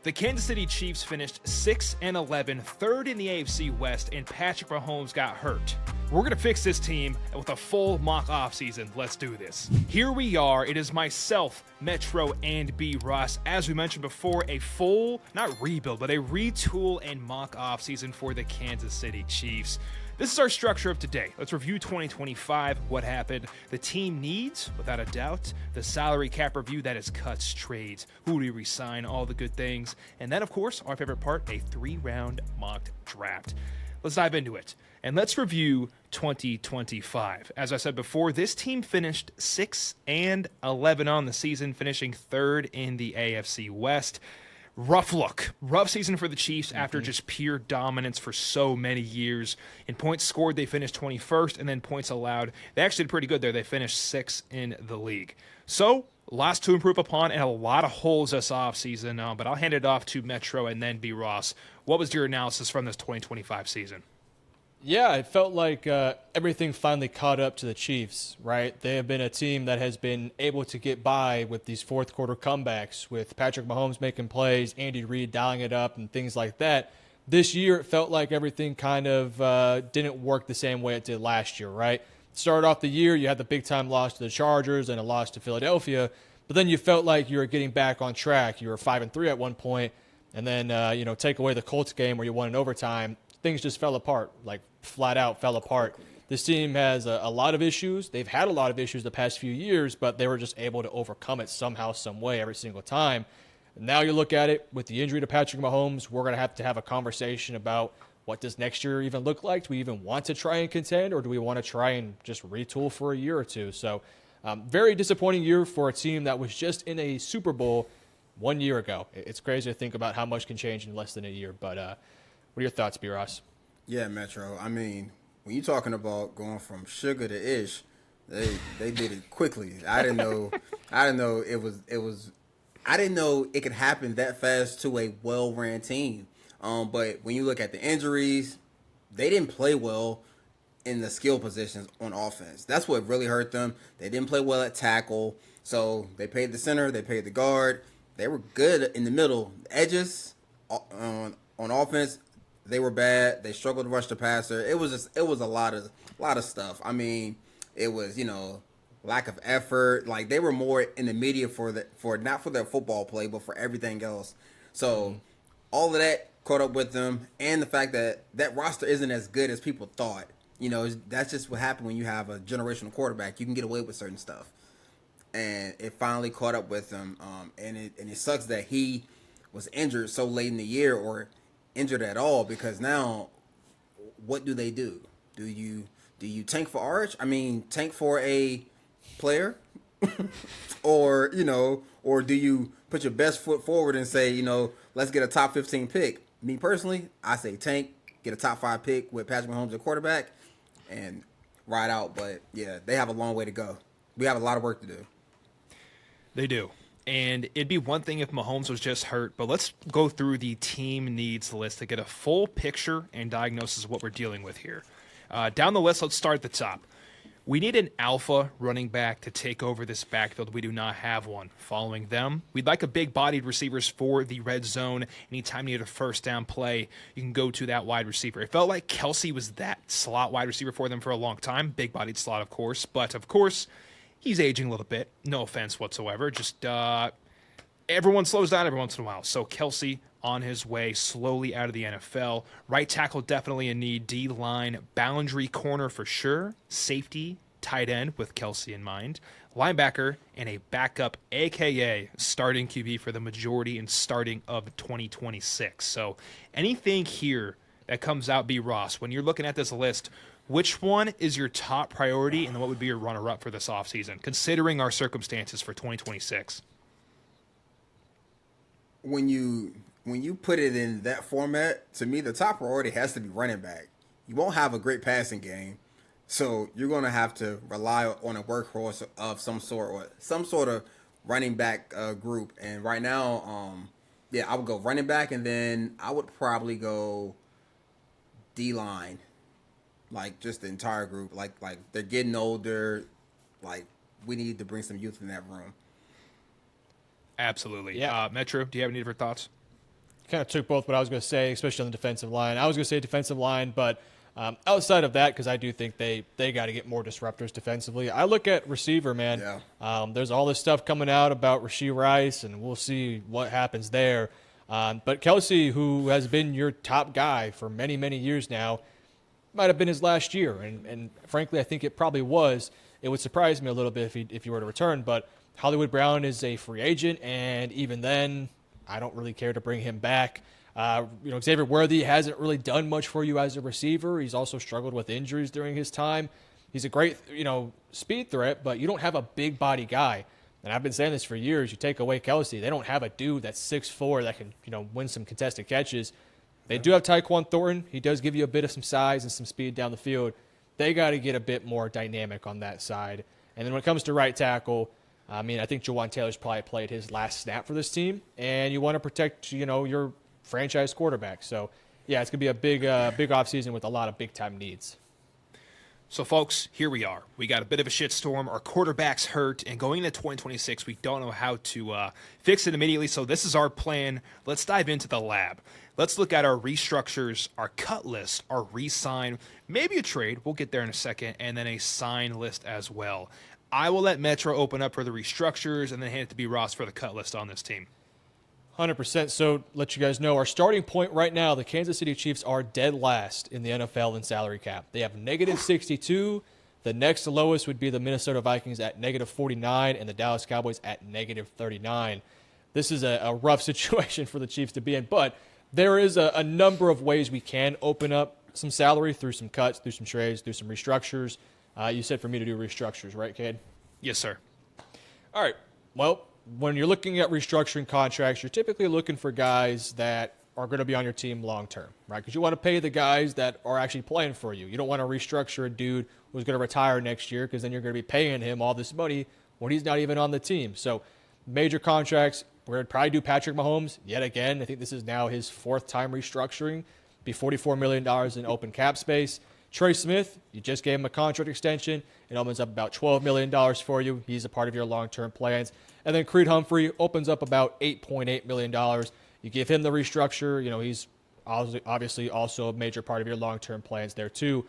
The Kansas City Chiefs finished 6-11, third in the AFC West, and Patrick Mahomes got hurt. We're going to fix this team with a full mock offseason. Let's do this. Here we are. It is myself, Metro, and B. Ross. As we mentioned before, a full, not rebuild, but a retool and mock offseason for the Kansas City Chiefs. This is our structure of today. Let's review 2025, what happened, the team needs, without a doubt, the salary cap review, that is cuts, trades, who do we resign, all the good things, and then, of course, our favorite part, a 3-round mock draft. Let's dive into it, and let's review 2025. As I said before, this team finished 6-11 on the season, finishing third in the AFC West. Rough season for the Chiefs after just pure dominance for so many years. In points scored, they finished 21st, and then points allowed, they actually did pretty good there. They finished 6th in the league. So, lots to improve upon and a lot of holes this offseason, but I'll hand it off to Metro and then B. Ross. What was your analysis from this 2025 season? Yeah, it felt like everything finally caught up to the Chiefs, right? They have been a team that has been able to get by with these fourth quarter comebacks, with Patrick Mahomes making plays, Andy Reid dialing it up, and things like that. This year, it felt like everything kind of didn't work the same way it did last year, right? Started off the year, you had the big-time loss to the Chargers and a loss to Philadelphia, but then you felt like you were getting back on track. You were 5-3 at one point, and then, take away the Colts game where you won in overtime, things just fell apart, like flat out fell apart. This team has a lot of issues. They've had a lot of issues the past few years, but they were just able to overcome it somehow, some way, every single time. Now you look at it with the injury to Patrick Mahomes, we're going to have a conversation about what does next year even look like? Do we even want to try and contend, or do we want to try and just retool for a year or two? So very disappointing year for a team that was just in a Super Bowl 1 year ago. It's crazy to think about how much can change in less than a year, but what are your thoughts, B. Ross? Yeah, Metro. I mean, when you're talking about going from sugar to ish, they did it quickly. I didn't know it could happen that fast to a well-ran team. But when you look at the injuries, they didn't play well in the skill positions on offense. That's what really hurt them. They didn't play well at tackle, so they paid the center, they paid the guard. They were good in the middle. The edges on offense, they were bad. They struggled to rush the passer. It was a lot of stuff. I mean, it was, lack of effort. Like, they were more in the media for not for their football play, but for everything else. So all of that caught up with them, and the fact that that roster isn't as good as people thought. That's just what happened when you have a generational quarterback. You can get away with certain stuff, and it finally caught up with them. And it sucks that he was injured so late in the year, or injured at all, because now what do they do? Do you tank for Arch? I mean, tank for a player? or do you put your best foot forward and say, let's get a top 15 pick? Me personally, I say tank, get a top 5 pick with Patrick Mahomes at quarterback, and ride out. But yeah, they have a long way to go. We have a lot of work to do. They do. And it'd be one thing if Mahomes was just hurt, but let's go through the team needs list to get a full picture and diagnosis of what we're dealing with here. Down the list, let's start at the top. We need an alpha running back to take over this backfield. We do not have one. Following them, we'd like a big-bodied receivers for the red zone. Anytime you need a first down play, you can go to that wide receiver. It felt like Kelsey was that slot wide receiver for them for a long time. Big-bodied slot, of course. But, of course, he's aging a little bit. No offense whatsoever. Just everyone slows down every once in a while. So Kelsey on his way slowly out of the NFL. Right tackle definitely in need. D-line, boundary corner for sure. Safety, tight end with Kelsey in mind. Linebacker and a backup, a.k.a. starting QB for the majority and starting of 2026. So anything here that comes out, B. Ross, when you're looking at this list, which one is your top priority, and what would be your runner-up for this offseason, considering our circumstances for 2026? When you put it in that format, to me, the top priority has to be running back. You won't have a great passing game, so you're going to have to rely on a workhorse of some sort, or some sort of running back group. And right now, I would go running back, and then I would probably go D-line. Like, just the entire group. Like they're getting older. Like, we need to bring some youth in that room. Absolutely. Yeah. Metro, do you have any different thoughts? kind of took both what I was going to say, especially on the defensive line. I was going to say defensive line, but outside of that, because I do think they got to get more disruptors defensively. I look at receiver, man. Yeah. There's all this stuff coming out about Rashee Rice, and we'll see what happens there. But Kelsey, who has been your top guy for many, many years now, might have been his last year. And frankly, I think it probably was. It would surprise me a little bit if he were to return. But Hollywood Brown is a free agent, and even then, I don't really care to bring him back. Xavier Worthy hasn't really done much for you as a receiver. He's also struggled with injuries during his time. He's a great, speed threat, but you don't have a big body guy. And I've been saying this for years. You take away Kelsey, they don't have a dude that's 6'4" that can, win some contested catches. They do have Tyquan Thornton. He does give you a bit of some size and some speed down the field. They got to get a bit more dynamic on that side. And then when it comes to right tackle, I think Jawan Taylor's probably played his last snap for this team, and you want to protect, your franchise quarterback. So, yeah, it's going to be a big offseason with a lot of big-time needs. So, folks, here we are. We got a bit of a shitstorm. Our quarterback's hurt, and going into 2026, we don't know how to fix it immediately. So this is our plan. Let's dive into the lab. Let's look at our restructures, our cut list, our re-sign, maybe a trade. We'll get there in a second, and then a sign list as well. I will let Metro open up for the restructures and then hand it to B. Ross for the cut list on this team. 100%. So let you guys know, our starting point right now, the Kansas City Chiefs are dead last in the NFL in salary cap. They have negative 62. The next lowest would be the Minnesota Vikings at negative 49 and the Dallas Cowboys at negative 39. This is a rough situation for the Chiefs to be in, but there is a number of ways we can open up some salary through some cuts, through some trades, through some restructures. You said for me to do restructures, right, Cade? Yes, sir. All right. Well, when you're looking at restructuring contracts, you're typically looking for guys that are going to be on your team long term, right? Because you want to pay the guys that are actually playing for you. You don't want to restructure a dude who's going to retire next year because then you're going to be paying him all this money when he's not even on the team. So major contracts, we're going to probably do Patrick Mahomes yet again. I think this is now his fourth time restructuring. Be $44 million in open cap space. Trey Smith, you just gave him a contract extension. It opens up about $12 million for you. He's a part of your long-term plans. And then Creed Humphrey opens up about $8.8 million. You give him the restructure. He's obviously also a major part of your long-term plans there too.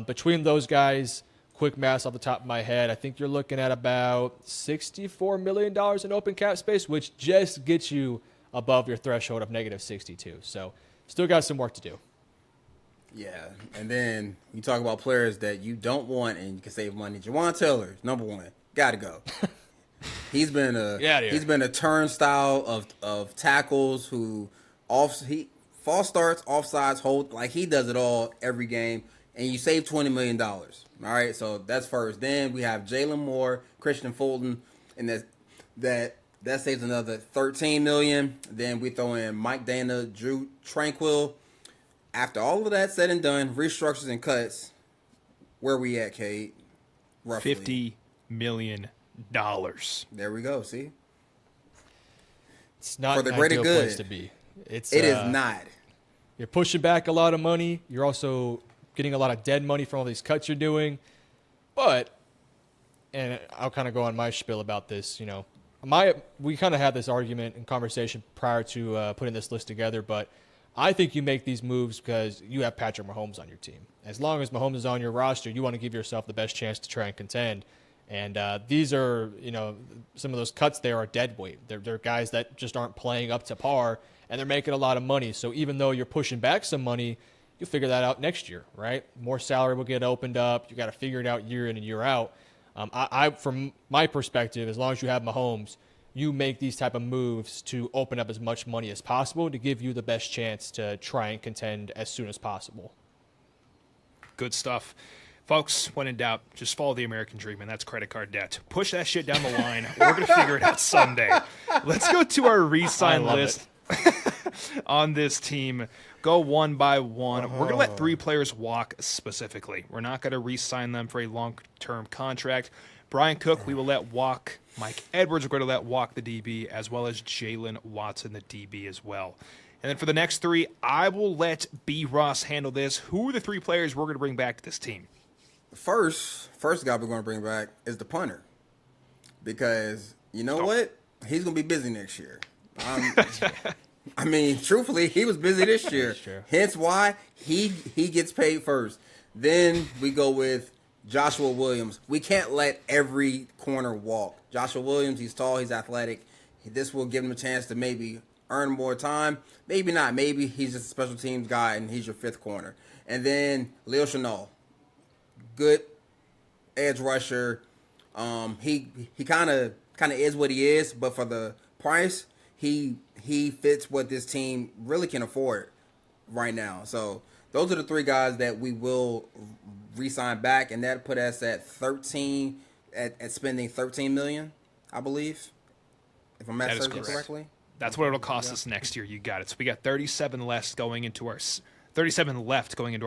Between those guys, quick math off the top of my head, I think you're looking at about $64 million in open cap space, which just gets you above your threshold of negative 62. So still got some work to do. Yeah, and then you talk about players that you don't want and you can save money. Jawan Taylor, number one, gotta go. He's been a turnstile of tackles who false starts, offsides, hold, like he does it all every game, and you save $20 million. All right, so that's first. Then we have Jalen Moore, Christian Fulton, and that saves another $13 million. Then we throw in Mike Dana, Drew Tranquil. After all of that said and done, restructures and cuts, where we at, Kate? Roughly $50 million. There we go. See, it's not for the an greater ideal good. place to be. It is not. You're pushing back a lot of money. You're also getting a lot of dead money from all these cuts you're doing. But, and I'll kind of go on my spiel about this. We kind of had this argument and conversation prior to putting this list together, but I think you make these moves because you have Patrick Mahomes on your team. As long as Mahomes is on your roster, you want to give yourself the best chance to try and contend. And these are, some of those cuts there are dead weight. They're guys that just aren't playing up to par, and they're making a lot of money. So even though you're pushing back some money, you figure that out next year, right? More salary will get opened up. You got to figure it out year in and year out. From my perspective, as long as you have Mahomes, you make these type of moves to open up as much money as possible to give you the best chance to try and contend as soon as possible. Good stuff. Folks, when in doubt, just follow the American dream, and that's credit card debt. Push that shit down the line. We're going to figure it out someday. Let's go to our re-sign list on this team. Go one by one. We're going to let 3 players walk specifically. We're not going to re-sign them for a long-term contract. Brian Cook, we will let walk. Mike Edwards, we're going to let walk the DB, as well as Jalen Watson, the DB as well. And then for the next 3, I will let B. Ross handle this. Who are the 3 players we're going to bring back to this team? First guy we're going to bring back is the punter. Because you know what? He's going to be busy next year. I mean, truthfully, he was busy this year. true. Hence why he gets paid first. Then we go with Joshua Williams. We can't let every corner walk. Joshua Williams, he's tall, he's athletic. This will give him a chance to maybe earn more time. Maybe not. Maybe he's just a special teams guy and he's your fifth corner. And then Leo Chenal, good edge rusher. He kind of is what he is, but for the price, he fits what this team really can afford right now. So those are the three guys that we will re-sign back, and that put us at 13 at spending $13 million, I believe, if I'm not correctly. That's what it'll cost us next year. You got it. So we got 37 left going into our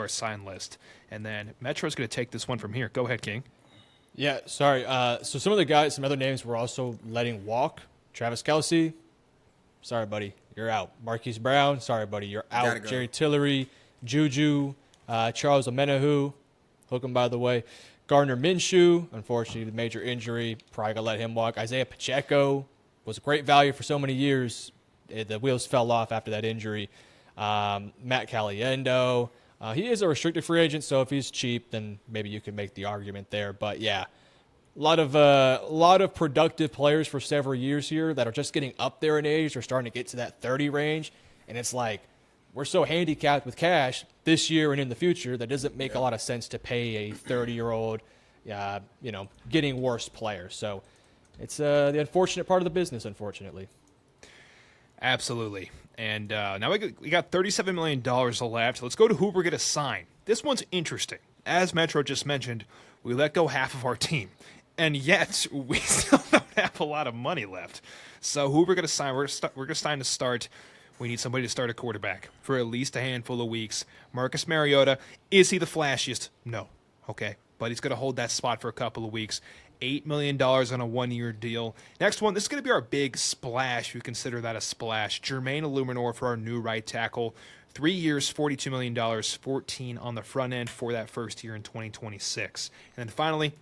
sign list, and then Metro's going to take this one from here. Go ahead, King. Yeah, sorry. So some other names we're also letting walk. Travis Kelce, sorry, buddy, you're out. Marquise Brown, sorry, buddy, you're out. Go. Jerry Tillery, Juju, Charles Omenihu, hook him by the way. Gardner Minshew, unfortunately, the major injury, probably going to let him walk. Isaiah Pacheco was a great value for so many years. The wheels fell off after that injury. Matt Caliendo. He is a restricted free agent, so if he's cheap, then maybe you could make the argument there. But yeah, a lot of productive players for several years here that are just getting up there in age or starting to get to that 30 range, and it's like we're so handicapped with cash this year and in the future that doesn't make a lot of sense to pay a 30-year-old, getting worse player. So it's the unfortunate part of the business, unfortunately. Absolutely. And now we got $37 million left. Let's go to who we're going to sign. This one's interesting. As Metro just mentioned, we let go half of our team. And yet, we still don't have a lot of money left. So who we're going to sign, we're going to sign to start. We need somebody to start a quarterback for at least a handful of weeks. Marcus Mariota, is he the flashiest? No. Okay. But he's going to hold that spot for a couple of weeks. $8 million on a one-year deal. Next one, this is going to be our big splash, if you consider that a splash. Jermaine Illuminor for our new right tackle. 3 years, $42 million, 14 on the front end for that first year in 2026. And then finally,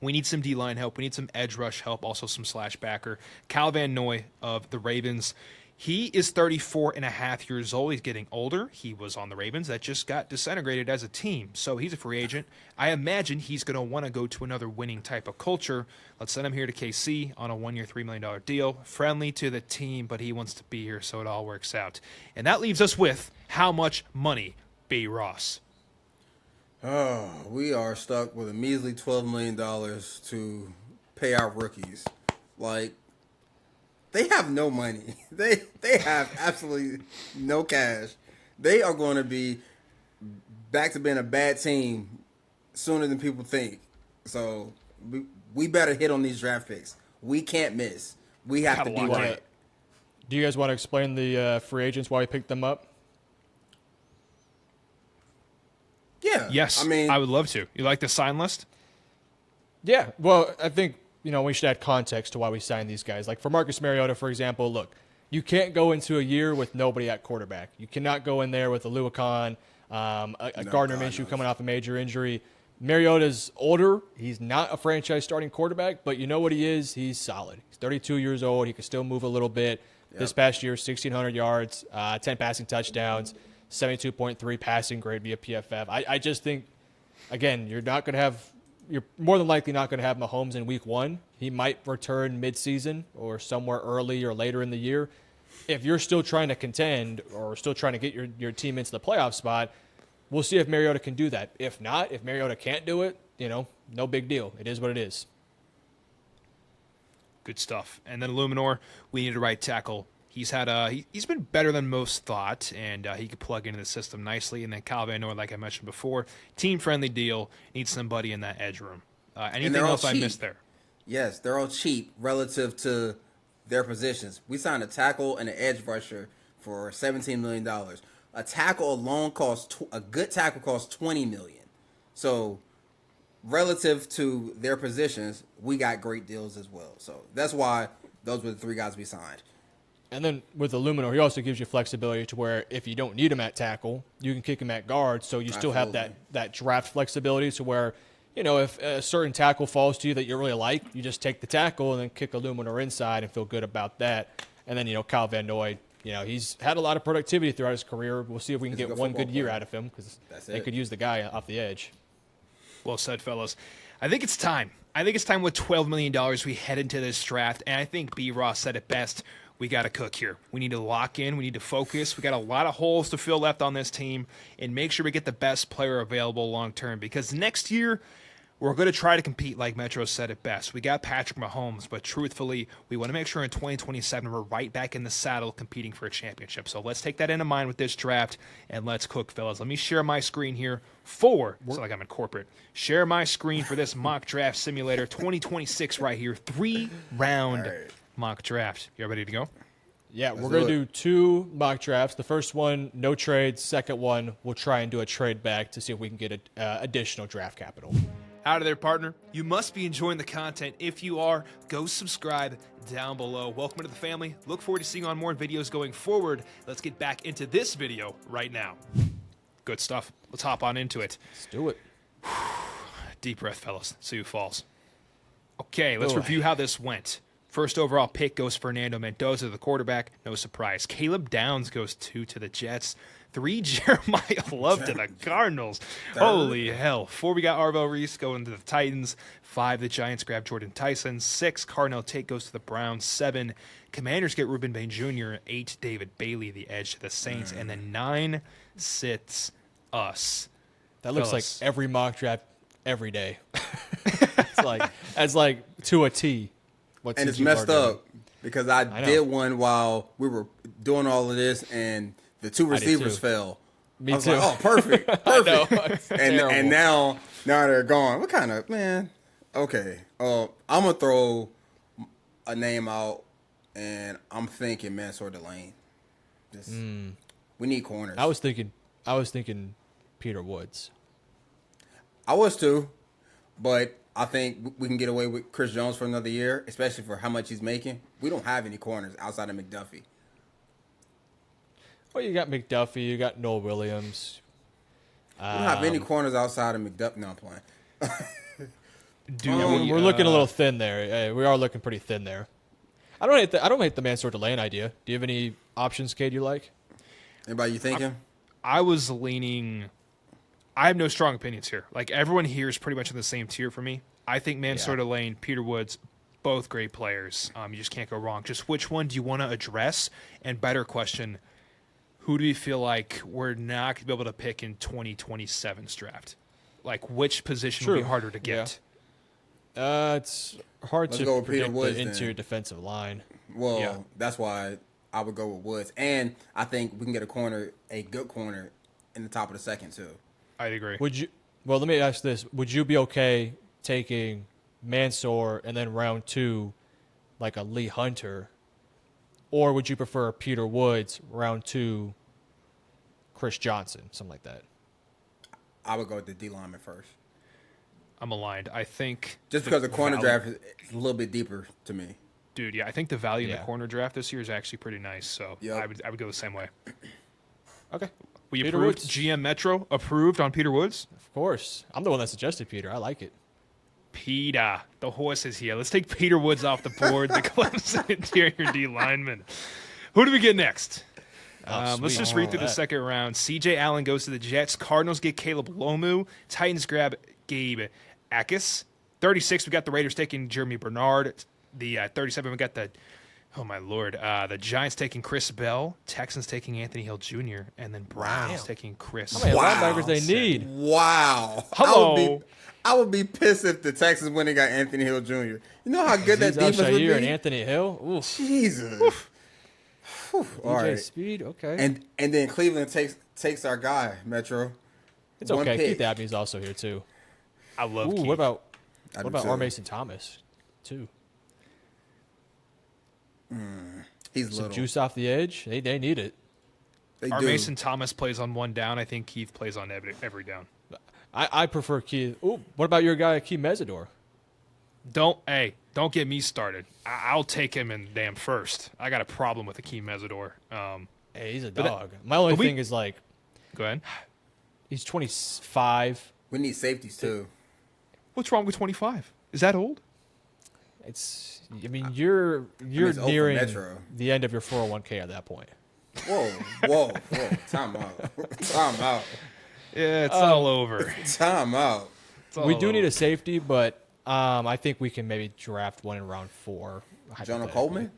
we need some D-line help. We need some edge rush help, also some slash backer. Kyle Van Noy of the Ravens. He is 34 and a half years old. He's getting older. He was on the Ravens. That just got disintegrated as a team. So he's a free agent. I imagine he's going to want to go to another winning type of culture. Let's send him here to KC on a one-year, $3 million deal. Friendly to the team, but he wants to be here, so it all works out. And that leaves us with how much money, B. Ross? Oh, we are stuck with a measly $12 million to pay our rookies. Like, they have no money. They have absolutely no cash. They are going to be back to being a bad team sooner than people think. So we better hit on these draft picks. We can't miss. We have to do it. Do you guys want to explain the free agents, why we picked them up? Yeah. Yes. I would love to. You like the sign list? Yeah. Well, I think we should add context to why we signed these guys. Like for Marcus Mariota, for example, look, you can't go into a year with nobody at quarterback. You cannot go in there with a Luakon, Gardner Minshew coming off a major injury. Mariota's older. He's not a franchise starting quarterback, but you know what he is? He's solid. He's 32 years old. He can still move a little bit. Yep. This past year, 1,600 yards, 10 passing touchdowns, 72.3 passing grade via PFF. I just think, again, you're more than likely not going to have Mahomes in week one. He might return midseason or somewhere early or later in the year. If you're still trying to contend or still trying to get your team into the playoff spot, we'll see if Mariota can do that. If not, if Mariota can't do it, no big deal. It is what it is. Good stuff. And then Illuminor, we need a right tackle. He's been better than most thought, and he could plug into the system nicely. And then Kyle Van Noy, like I mentioned before, team-friendly deal, needs somebody in that edge room. Anything else I missed there? Yes, they're all cheap relative to their positions. We signed a tackle and an edge rusher for $17 million. A tackle alone a good tackle costs $20 million. So relative to their positions, we got great deals as well. So that's why those were the three guys we signed. And then with Illuminor, he also gives you flexibility to where if you don't need him at tackle, you can kick him at guard. So you still have that draft flexibility to where, if a certain tackle falls to you that you really like, you just take the tackle and then kick Illuminor inside and feel good about that. And then, Kyle Van Noy, he's had a lot of productivity throughout his career. We'll see if we can He's a get good one good football year player. out of him because they it. could use the guy off the edge. Well said, fellas. I think it's time. I think it's time with $12 million we head into this draft, and I think B. Ross said it best. We got to cook here. We need to lock in. We need to focus. We got a lot of holes to fill left on this team, and make sure we get the best player available long term, because next year we're going to try to compete like Metro said it best. We got Patrick Mahomes, but truthfully, we want to make sure in 2027 we're right back in the saddle competing for a championship. So let's take that into mind with this draft, and let's cook, fellas. Let me share my screen here so like I'm in corporate. Share my screen for this mock draft simulator 2026 right here. 3-round mock draft. You ready to go? Yeah, we're going to do 2 mock drafts. The first one, no trades. Second one, we'll try and do a trade back to see if we can get additional draft capital. Out of there, partner. You must be enjoying the content. If you are, go subscribe down below. Welcome to the family. Look forward to seeing on more videos going forward. Let's get back into this video right now. Good stuff. Let's hop on into it. Let's do it. Deep breath, fellas. See who falls. Okay, let's review how this went. First overall pick goes Fernando Mendoza, the quarterback. No surprise. Caleb Downs goes 2 to the Jets. 3, Jeremiah Love to the Cardinals. Holy hell. 4, we got Arvo Reese going to the Titans. 5, the Giants grab Jordan Tyson. 6, Cardinal Tate goes to the Browns. 7, Commanders get Ruben Bain Jr. 8, David Bailey, the edge to the Saints. And then 9 sits us. That looks like every mock draft every day. It's like to a T. And it's messed up because I did one while we were doing all of this, and the 2 receivers fell. Me I was too. like, oh, perfect. Perfect. and now they're gone. What kind of, man? Okay. I'm going to throw a name out, and I'm thinking Mansour Delane. We need corners. I was thinking Peter Woods. I was too, but I think we can get away with Chris Jones for another year, especially for how much he's making. We don't have any corners outside of McDuffie. Well, you got McDuffie, you got Noel Williams. We don't have any corners outside of McDuffie. No, I'm playing. We're looking a little thin there. We are looking pretty thin there. I don't hate the Mansour Delane idea. Do you have any options, Cade, you like? Anybody you thinking? I was leaning. I have no strong opinions here. Like, everyone here is pretty much in the same tier for me. I think Mansour Delane, Peter Woods, both great players. You just can't go wrong. Just which one do you want to address? And better question, who do you feel like we're not going to be able to pick in 2027's draft? Like, which position would be harder to get? It's hard to go with predict Peter Woods, the interior defensive line. Well, that's why I would go with Woods. And I think we can get a good corner in the top of the second, too. I'd agree. Well, let me ask this. Would you be okay taking Mansour and then round 2, like a Lee Hunter? Or would you prefer Peter Woods, round 2, Chris Johnson, something like that? I would go with the D lineman first. I'm aligned. I think just because the corner draft is a little bit deeper to me. Dude, yeah, I think the value in the corner draft this year is actually pretty nice. So I would go the same way. Okay. We Peter approved. Woods. GM Metro approved on Peter Woods. Of course. I'm the one that suggested Peter. I like it. Peter, the horse is here. Let's take Peter Woods off the board, the Clemson interior D lineman. Who do we get next? Let's just read through the second round. C.J. Allen goes to the Jets. Cardinals get Caleb Lomu. Titans grab Gabe Akis. 36, we got the Raiders taking Jeremy Bernard. The 37, we got the Giants taking Chris Bell. Texans taking Anthony Hill Jr. And then Browns taking Chris. How many linebackers they need? Wow. Hello. I would be pissed if the Texans went and got Anthony Hill Jr. You know how good that defense would be? And Anthony Hill? Oof. Jesus. All right. Speed, okay. And then Cleveland takes our guy, Metro. It's okay. Keith Abney's also here, too. I love Keith. What about R. Mason Thomas, too? He's some little. Juice off the edge. They need it. R. Mason Thomas plays on one down. I think Keith plays on every down. I prefer Keith. Ooh, what about your guy, Keith Mesidor? Don't get me started. I'll take him in damn first. I got a problem with Akeem Mesidor. Hey, he's a dog. My only thing is, like, go ahead. He's 25. We need safeties too. What's wrong with 25? Is that old? You're nearing the end of your 401k at that point. Whoa. Time out. Time out. Yeah, it's all over. Time out. It's all We do need over. a safety, but I think we can maybe draft one in round 4. Jonah hypothetically. Coleman?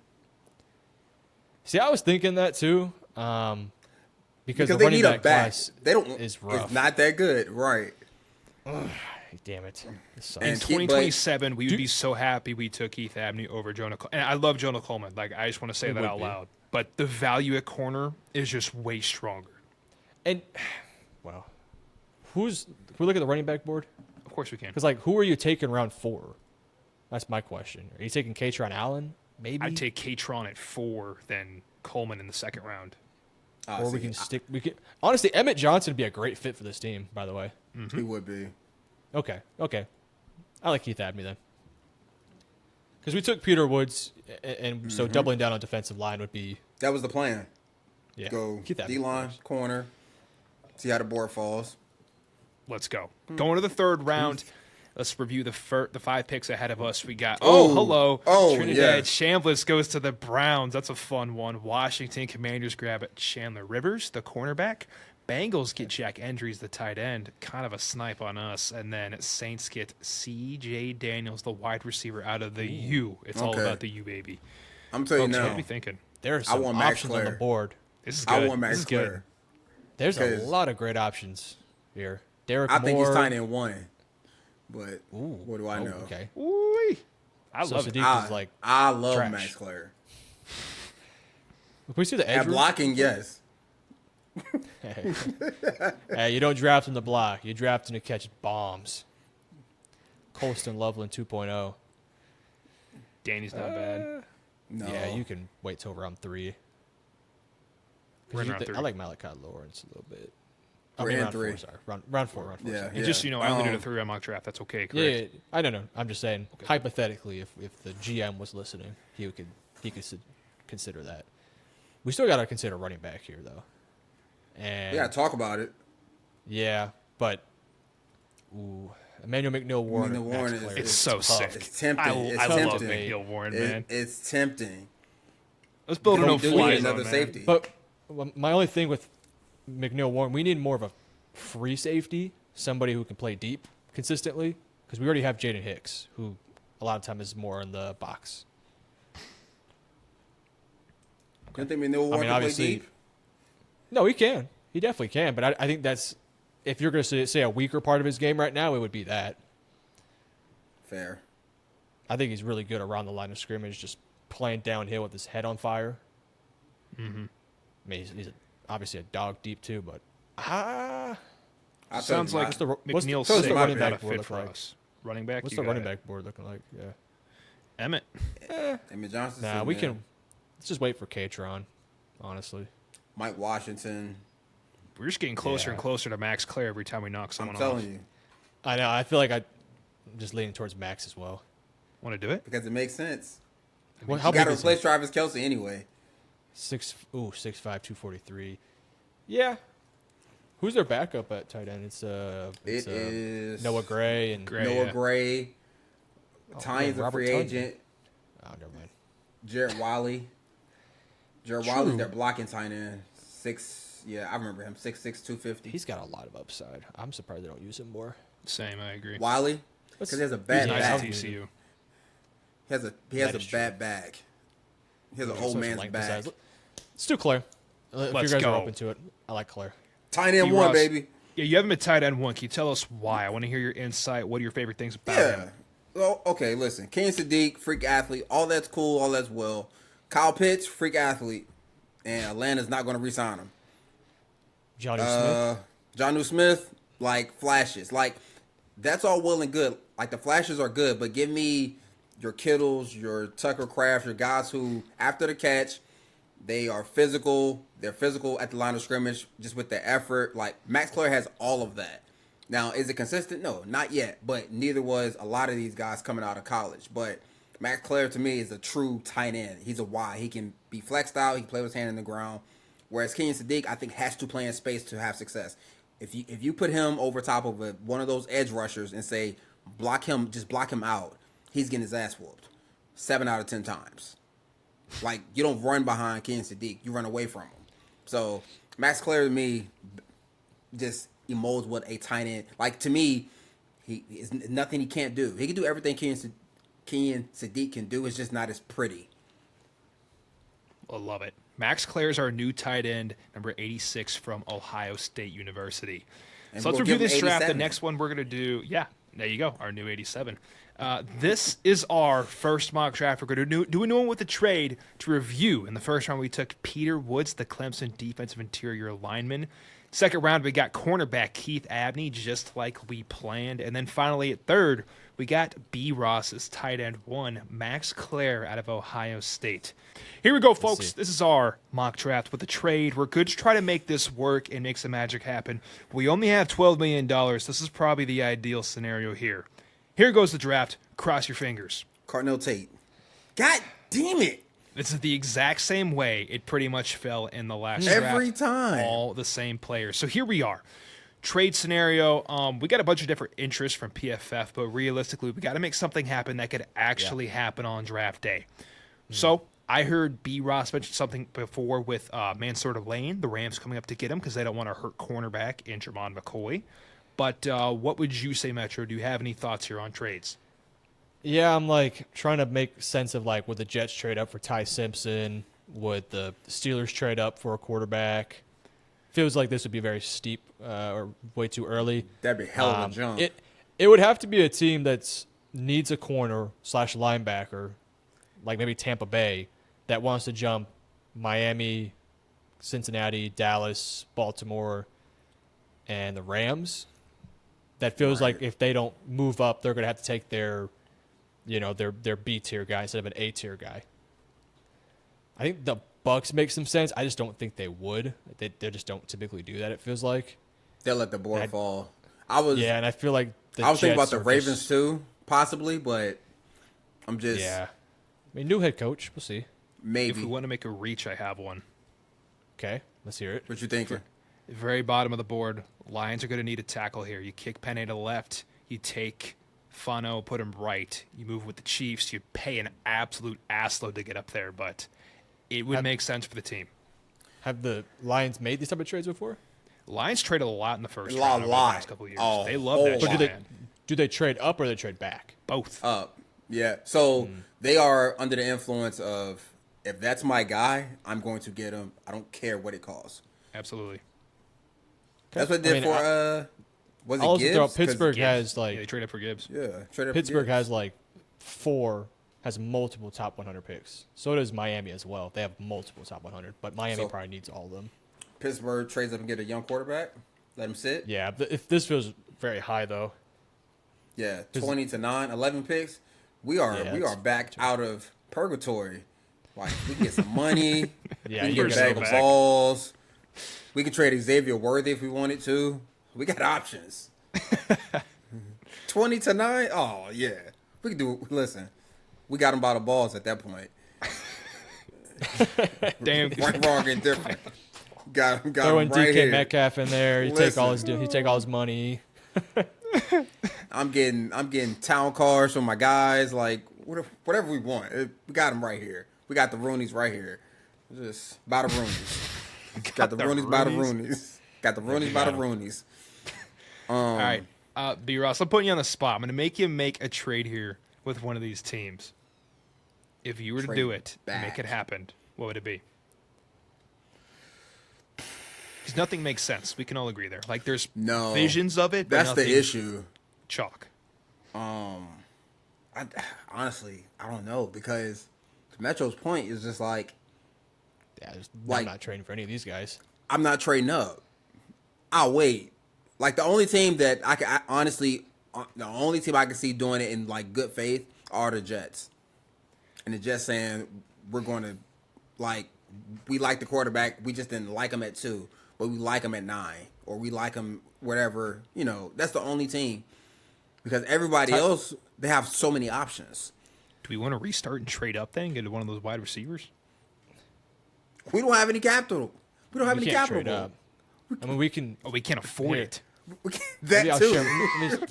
See, I was thinking that too. Because the they running need a back back. class They don't. is rough. It's not that good, right? Damn it. This sucks. In And 2027, we would be so happy we took Keith Abney over Jonah. And I love Jonah Coleman. Like, I just want to say that would out be. loud. But the value at corner is just way stronger. And, well, can we look at the running back board? Of course we can. Because, like, who are you taking round 4? That's my question. Are you taking Katron Allen? Maybe? I'd take Katron at 4, then Coleman in the second round. Or we can stick. Honestly, Emmett Johnson would be a great fit for this team, by the way. He would be. Okay. I like Keith Abney then. Because we took Peter Woods, and so doubling down on defensive line would be. That was the plan. Yeah. Go Keith Abney. D-line, corner, see how the board falls. Let's go. Going to the third round. Let's review the 5 picks ahead of us. We got, Oh. hello. Oh, Trinidad yeah. Chambliss goes to the Browns. That's a fun one. Washington Commanders grab at Chandler Rivers, the cornerback. Bengals get Jack Endries, the tight end. Kind of a snipe on us. And then Saints get C.J. Daniels, the wide receiver out of the U. It's all Okay. about the U, baby. I'm telling you Folks, what now. are we thinking? There are some want Max options on the Clare. board. This is good. I want Max this is good. Clare. There's a 'Cause lot of great options here. Derek I think Moore. he's tight end 1. But what do I know? Okay. Ooh, I So love it. Sadiq is like. I love trash. Max Clare. Can we see the edge? At blocking, yes. Hey, you don't draft him to block. You draft him to catch bombs. Colston Loveland 2.0. Danny's not bad. No. Yeah, you can wait till round 3. We're in round 3. I like Malachi Lawrence a little bit. We're in round 3. 4, sorry. Round 4. Yeah. And just, I only did a 3-round mock draft. That's okay, correct? Yeah, I don't know. I'm just saying, hypothetically, if the GM was listening, he could consider that. We still got to consider running back here, though. And We got to talk about it. yeah, but Emmanuel McNeil Warren. McNeil Warren Max Clare It's is so tough. sick. It's tempting. I It's love tempting. McNeil Warren, man. It's tempting. Let's build a We no do fly need zone, another man. safety. But my only thing with McNeil Warren, we need more of a free safety, somebody who can play deep consistently, because we already have Jaden Hicks, who a lot of time is more in the box. You don't think McNeil Warren can play obviously- deep? No, he can. He definitely can. But I think that's, if you're going to say a weaker part of his game right now, it would be that. Fair. I think he's really good around the line of scrimmage, just playing downhill with his head on fire. Mm-hmm. I mean, he's obviously a dog deep too, but I'll tell Sounds you like my- McNeil's what's the sick. running Not back a board fit look for like? us. Running back. What's you the got running it. back board looking like? Yeah. Emmett. Emmett Johnson. Nah, we can. Let's just wait for Katron, honestly. Mike Washington. We're just getting closer Yeah. and closer to Max Clare every time we knock I'm someone off. telling you. I know. I feel like I'm just leaning towards Max as well. Want to do it? Because it makes sense. Well, how You got big to is he? replace Travis Kelce anyway. 6'5", 243. Yeah. Who's their backup at tight end? It's It is Noah Gray and Gray. Noah yeah. Gray. Tynes a Robert free Tonyan. agent. Oh, never mind. Jared Wiley. Jared True. Wiley's their blocking tight end. Yeah, I remember him. 6'6", 250. He's got a lot of upside. I'm surprised they don't use him more. Same, I agree. Wiley, because he has a bad Nice back. at TCU. He has That a is bad back. He has an Such old a man's length back. besides. Let's do Claire. If Let's you guys go. are open to it, I like Claire. Tight end D-Ross. one, baby. Yeah, you have him at tight end 1. Can you tell us why? I want to hear your insight. What are your favorite things about Yeah. him? Well, okay, listen. Ken Sadiq, freak athlete. All that's cool. All that's well. Kyle Pitts, freak athlete. And Atlanta's not going to re-sign him. Johnny Smith. Jonnu Smith, like flashes. Like, that's all well and good. Like, the flashes are good, but give me your Kittles, your Tucker Crafts, your guys who, after the catch, they are physical. They're physical at the line of scrimmage, just with their effort. Like, Max Clare has all of that. Now, is it consistent? No, not yet. But neither was a lot of these guys coming out of college. But Max Clare, to me, is a true tight end. He's a Y. He can be flexed out. He can play with his hand in the ground. Whereas Kenyon Sadiq, I think, has to play in space to have success. If you put him over top of one of those edge rushers and say, block him out, he's getting his ass whooped 7 out of 10 times. Like, you don't run behind Kenyon Sadiq. You run away from him. So Max Clare to me just emolds what a tight end. Like to me, he is nothing he can't do. He can do everything Kenyon Sadiq can do. It's just not as pretty. I love it. Max Clare is our new tight end, number 86 from Ohio State University. And So let's we'll review give him this draft. The 87. next one we're going to do, yeah, there you go, our new 87. This is our first mock draft. We're going to do a new one with a trade to review. In the first round, we took Peter Woods, the Clemson defensive interior lineman. Second round, we got cornerback Keith Abney, just like we planned. And then finally, at third, we got B. Ross's tight end 1, Max Clare out of Ohio State. Here we go, folks. This is our mock draft with a trade. We're good to try to make this work and make some magic happen. We only have $12 million. This is probably the ideal scenario here. Here goes the draft. Cross your fingers. Cardinal Tate. God damn it. This is the exact same way it pretty much fell in the last draft. Every time. All the same players. So here we are. Trade scenario. We got a bunch of different interests from PFF, but realistically, we got to make something happen that could actually happen on draft day. So I heard B. Ross mention something before with Mansour Lane, the Rams coming up to get him because they don't want to hurt cornerback in Jermon McCoy. But what would you say, Metro? Do you have any thoughts here on trades? Yeah, I'm like trying to make sense of like would the Jets trade up for Ty Simpson? Would the Steelers trade up for a quarterback? Feels like this would be very steep or way too early. That'd be hell of a jump. It would have to be a team that needs a corner / linebacker, like maybe Tampa Bay, that wants to jump Miami, Cincinnati, Dallas, Baltimore, and the Rams. That feels like if they don't move up, they're going to have to take their B tier guy instead of an A tier guy. I think the Bucks make some sense. I just don't think they would. They just don't typically do that. It feels like They'll let the board fall. and I feel like I was thinking about Jets the are Ravens just, too, possibly, but I'm just I mean, new head coach. We'll see. maybe. If we want to make a reach, I have one. Okay, let's hear it. What you thinking? Very bottom of the board. Lions are going to need a tackle here. You kick Penny to the left. You take Fano, put him right. You move with the Chiefs. You pay an absolute assload to get up there, but it would make sense for the team. Have the Lions made these type of trades before? Lions traded a lot in the first A round over the lot. past couple of years. Oh, They love that but shit, Do they trade up or they trade back? Both. Up. Yeah. So they are under the influence of if that's my guy, I'm going to get him. I don't care what it costs. Absolutely. That's what they did for was it I'll also Gibbs? throw out 'Cause Pittsburgh Yeah, has they like traded for Gibbs. traded Pittsburgh for has like has multiple top 100 picks. So does Miami as well. They have multiple top 100, but Miami So- probably needs all of them. Pittsburgh trades up and get a young quarterback. Let him sit. Yeah, if this feels very high though. Yeah, 20 to 9, 11 picks. We are it's back out of purgatory. Like we can get some money. Yeah, we you're can get a gonna bag of back. balls. We can trade Xavier Worthy if we wanted to. We got options. 20 to 9. Oh yeah, we can do. Listen, we got him by the balls at that point. Damn. Right, wrong, and different. Got him Throw in right DK here. Metcalf in there. You take all his money. I'm getting town cars from my guys. Like whatever we want. We got them right here. We got the Roonies right here. Just by the Roonies. got the Roonies by the Roonies. Got the Roonies by the Roonies. All right. B. Ross, I'm putting you on the spot. I'm going to make you make a trade here with one of these teams. If you were to Trade do it, back. make it happen, what would it be? Because nothing makes sense. We can all agree there. Like, there's No. visions of it, but That's the nothing issue. chalk. Honestly, I don't know because Metro's point is just like Yeah, Like- I'm not trading for any of these guys. I'm not trading up. I'll wait. Like the only team that honestly, the only team I can see doing it in like good faith are the Jets, and the Jets saying we're going to we like the quarterback, we just didn't like him at 2, but we like him at 9, or we like him whatever. That's the only team because everybody else they have so many options. Do we want to restart and trade up then? Get one of those wide receivers? We don't have any capital. We don't have We any can't capital. trade up. I mean, we can. Oh, we can't afford Here. it. That Maybe I'll too. share- let me-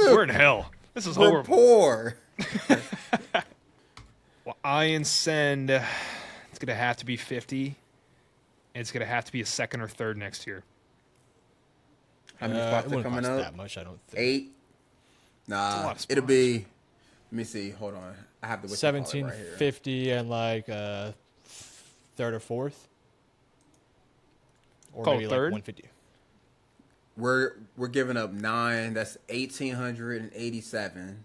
We're in hell. This is We're horrible. poor. Well, I and send. It's going to have to be 50. and it's going to have to be a second or third next year. How many It spots are wouldn't coming cost up? that much, I don't think. 8. That's a Nah, lot of it'll spots. be. Let me see. Hold on. I have the what you call it right here. 1750 and like third or fourth, or Call maybe it like third? 150. We're giving up 9. That's 1,887.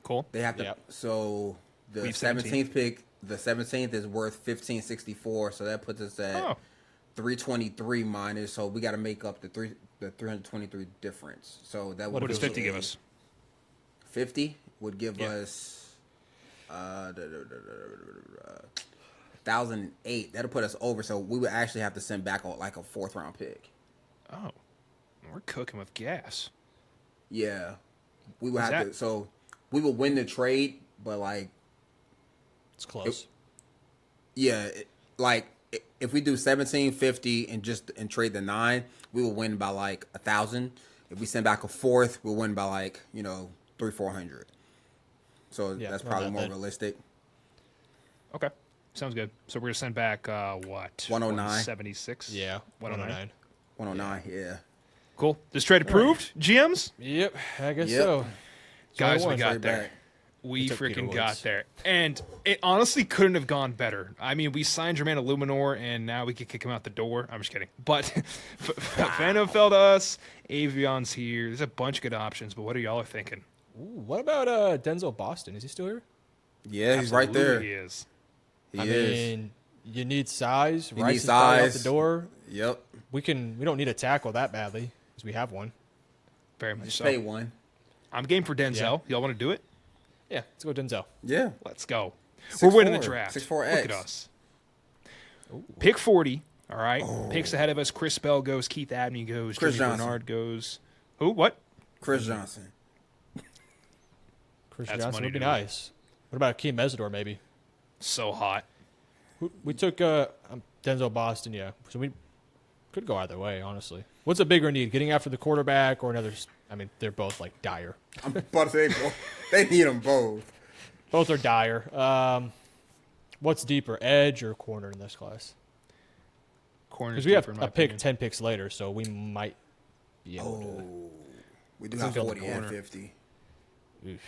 Cool. They have to. Yep. So the Leave 17th pick, the 17th is worth 1,564. So that puts us at Oh, 323 minus. So we got to make up the 323 difference. So that would what does be 50 give us? 50 would give Yeah. us 1,008. That'll put us over. So we would actually have to send back like a 4th round pick. Oh, we're cooking with gas. Yeah, we would Is have that- to. So we would win the trade, but like, It's close. yeah, if we do 1750 and trade the 9, we will win by like 1,000. If we send back a 4th, we'll win by like 300-400. So Yeah, that's around probably that more then. realistic. Okay, sounds good. So we're going to send back, what? 109. 76? Yeah, 109. 109. Yeah. Cool. This trade approved, GMs? Yep, I guess Yep. so. Guys, So we one. got Trade there. back. We took Peter freaking Woods. got there. And it honestly couldn't have gone better. I mean, we signed Jermaine Illuminor, and now we could kick him out the door. I'm just kidding. But Fano fell to us. Avion's here. There's a bunch of good options, but what are y'all thinking? Ooh, what about Denzel Boston? Is he still here? Yeah, he's right there. Absolutely He is. He I is. mean, you need size. You Rice need is probably out the size. door. Yep. We don't need a tackle that badly because we have one. Very much Just so. pay one. I'm game for Denzel. Y'all want to do it? Yeah, let's go Denzel. Yeah. Let's go. We're winning the 6'4", draft. 6'4" Look at X. us. Pick 40. All right. Picks ahead of us. Chris Bell goes. Keith Abney goes. Chris Jimmy Johnson. Bernard goes. Who? What? Chris Johnson. Chris That's Johnson money would be to me. nice. What about Akeem Mesidor maybe? So hot. We took Denzel Boston, yeah. So we could go either way, honestly. What's a bigger need? Getting after the quarterback or another? I mean, they're both like dire. I'm about to say they need them both. Both are dire. What's deeper, edge or corner in this class? Corners. Because we have deeper, in my a pick opinion. 10 picks later, so we might be able Oh, we do Let's have fill the 40 and corner. 50. to. Oof.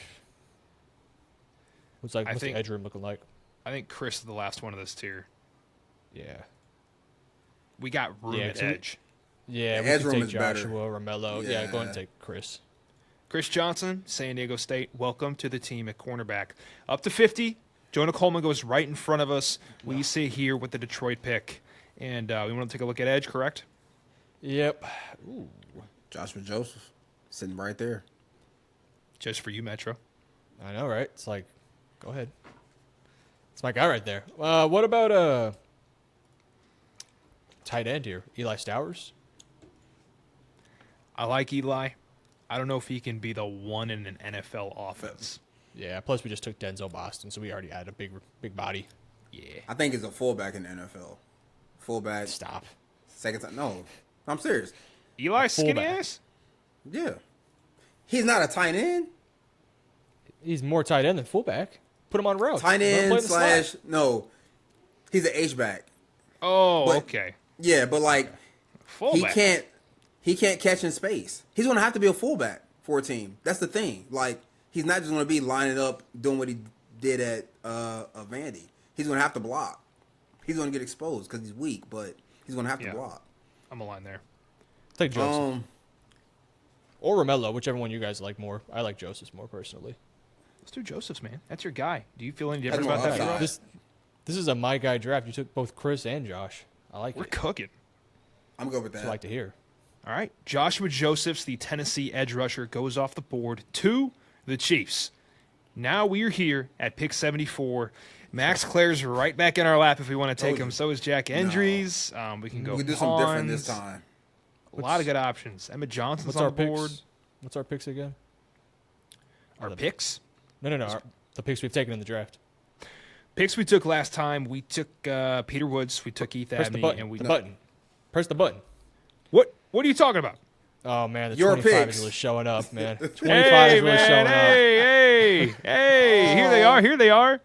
What's I the think- edge room looking like? I think Chris is the last one of this tier. Yeah. We got room Yeah, at so we- edge. Yeah, The we edge could room take is better. Joshua, Romello. Yeah, go ahead and Yeah. take Chris. Chris Johnson, San Diego State. Welcome to the team at cornerback. Up to 50. Jonah Coleman goes right in front of us. We sit here with the Detroit pick. And we want to take a look at edge, correct? Yep. Ooh. Joshua Joseph sitting right there. Just for you, Metro. I know, right? It's like, go ahead. It's my guy right there. What about tight end here? Eli Stowers? I like Eli. I don't know if he can be the one in an NFL offense. Yeah, plus we just took Denzel Boston, so we already had a big body. Yeah. I think he's a fullback in the NFL. Fullback. Stop. Second time. No, I'm serious. Eli skinny fullback. ass? Yeah. He's not a tight end. He's more tight end than fullback. Put him on routes. Tight Let him play end in the slot. / no. He's an H-back. Oh, But- okay. Yeah, but like Fullback. he can't catch in space. He's gonna have to be a fullback for a team. That's the thing. Like he's not just gonna be lining up doing what he did at Vandy. He's gonna have to block. He's gonna get exposed because he's weak, but he's gonna have to Yeah. block. I'm a line there. Take Joseph. Um, Or Romello, whichever one you guys like more. I like Joseph more personally. Let's do Joseph's, man. That's your guy. Do you feel any That's different more about that? upside. Rob? This is a my guy draft. You took both Chris and Josh. I like We're it. cooking. I'm good with That's that. what I like to hear. All right. Joshua Josephs, the Tennessee edge rusher, goes off the board to the Chiefs. Now we are here at pick 74. Max Clare's right back in our lap if we want to take Told him. you. So is Jack Endries. We can go we can do something different this Pons. time. A lot of good options. Emmett Johnson's What's on our the board. picks? What's our picks again? Our picks? No. The picks we've taken in the draft. Picks we took last time. We took Peter Woods. We took Keith Press the Abney. button. And we The button. Press the button. What are you talking about? Oh man, the Your 25 picks. is really showing up, man. 25 Hey, is really man, showing up. hey. Here they are. Here they are.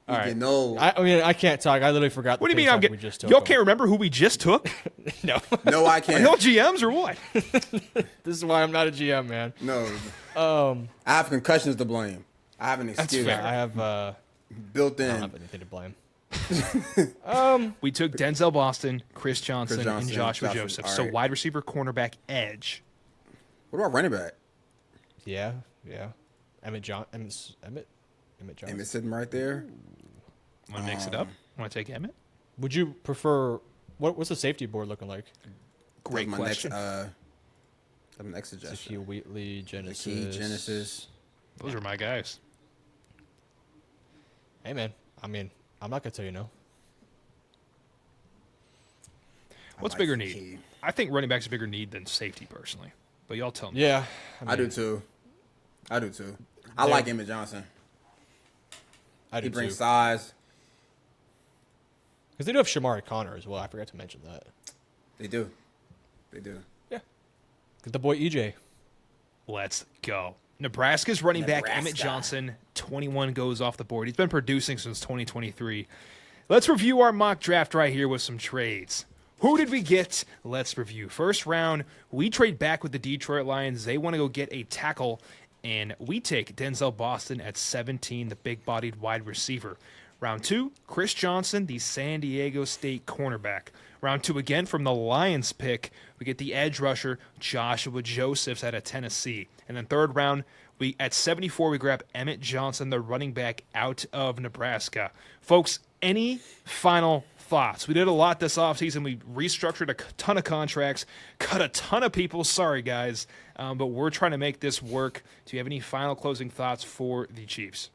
All right. getting old. I mean, I can't talk. I literally forgot. What do you mean the I'm page getting? we just took Y'all them. can't remember who we just took? No. No, I Are can't. y'all GMs or what? This is why I'm not a GM, man. No. I I have concussions to blame. I have an excuse fair. have built I in. don't have anything to blame. We took Denzel Boston, Chris Johnson, and Johnson, Joshua Joshua, Joseph. all So right. wide receiver, cornerback, edge. What about running back? Yeah. Emmett Johnson. Emmett sitting right there. Want to mix it up? Want to take Emmett? Would you prefer what's the safety board looking like? Great That's question. My next suggestion. Zakeel Wheatley, Genesis. Key Genesis. Those are my guys. Hey man, I mean, I'm not gonna tell you no. What's like bigger the need? key. I think running back's a bigger need than safety, personally. But y'all tell me. Yeah, I do too. I like Emmett Johnson. I do He brings too. size. Because they do have Shamari Connor as well. I forgot to mention that. They do. Yeah. The boy EJ. Let's go. Nebraska's running back Nebraska. Emmett Johnson, 21 goes off the board. He's been producing since 2023. Let's review our mock draft right here with some trades. Who did we get? Let's review. First round, we trade back with the Detroit Lions. They want to go get a tackle, and we take Denzel Boston at 17, the big-bodied wide receiver. Round 2, Chris Johnson, the San Diego State cornerback. Round 2 again from the Lions pick, we get the edge rusher Joshua Josephs out of Tennessee. And then third round, we at 74 we grab Emmett Johnson, the running back out of Nebraska. Folks, any final thoughts? We did a lot this offseason. We restructured a ton of contracts, cut a ton of people. Sorry, guys. But we're trying to make this work. Do you have any final closing thoughts for the Chiefs?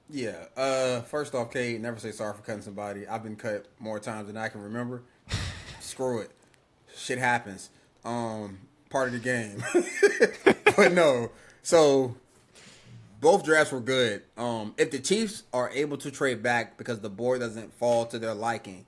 Yeah. First off, Kate, never say sorry for cutting somebody. I've been cut more times than I can remember. Screw it. Shit happens. Part of the game. But no. So both drafts were good. If the Chiefs are able to trade back because the board doesn't fall to their liking,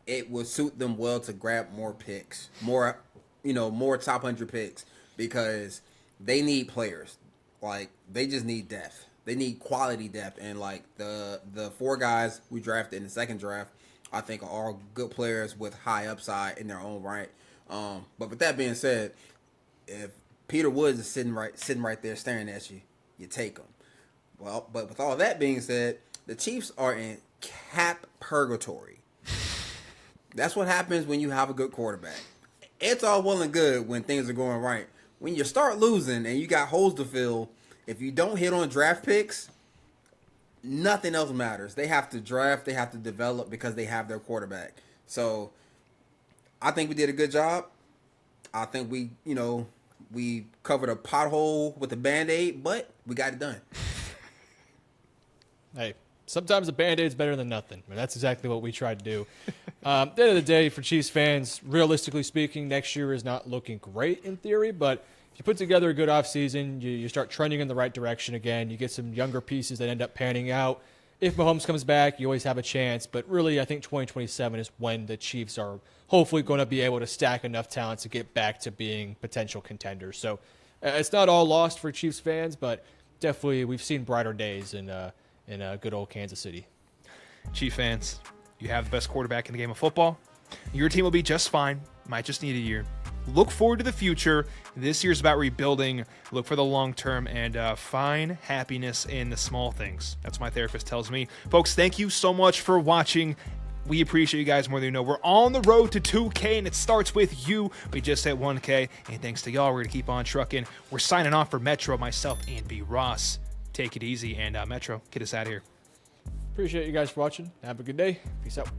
it would suit them well to grab more picks, more top 100 picks, because they need players. Like, they just need depth. They need quality depth, and like the 4 guys we drafted in the second draft, I think are all good players with high upside in their own right. But with that being said, if Peter Woods is sitting right there staring at you, you take him. Well, but with all that being said, the Chiefs are in cap purgatory. That's what happens when you have a good quarterback. It's all well and good when things are going right. When you start losing and you got holes to fill, if you don't hit on draft picks, nothing else matters. They have to draft, they have to develop because they have their quarterback. So I think we did a good job. I think we covered a pothole with a Band-Aid, but we got it done. Hey, sometimes a Band-Aid's better than nothing. And that's exactly what we tried to do. At the end of the day, for Chiefs fans, realistically speaking, next year is not looking great in theory, but if you put together a good offseason, you start trending in the right direction again. You get some younger pieces that end up panning out. If Mahomes comes back, you always have a chance. But really, I think 2027 is when the Chiefs are hopefully going to be able to stack enough talent to get back to being potential contenders. So it's not all lost for Chiefs fans, but definitely we've seen brighter days in good old Kansas City. Chief fans, you have the best quarterback in the game of football. Your team will be just fine. Might just need a year. Look forward to the future. This year's about rebuilding. Look for the long term and find happiness in the small things. That's what my therapist tells me. Folks, thank you so much for watching. We appreciate you guys more than you know. We're on the road to 2K, and it starts with you. We just hit 1K, and thanks to y'all, we're going to keep on trucking. We're signing off for Metro, myself, and B. Ross. Take it easy, and Metro, get us out of here. Appreciate you guys for watching. Have a good day. Peace out.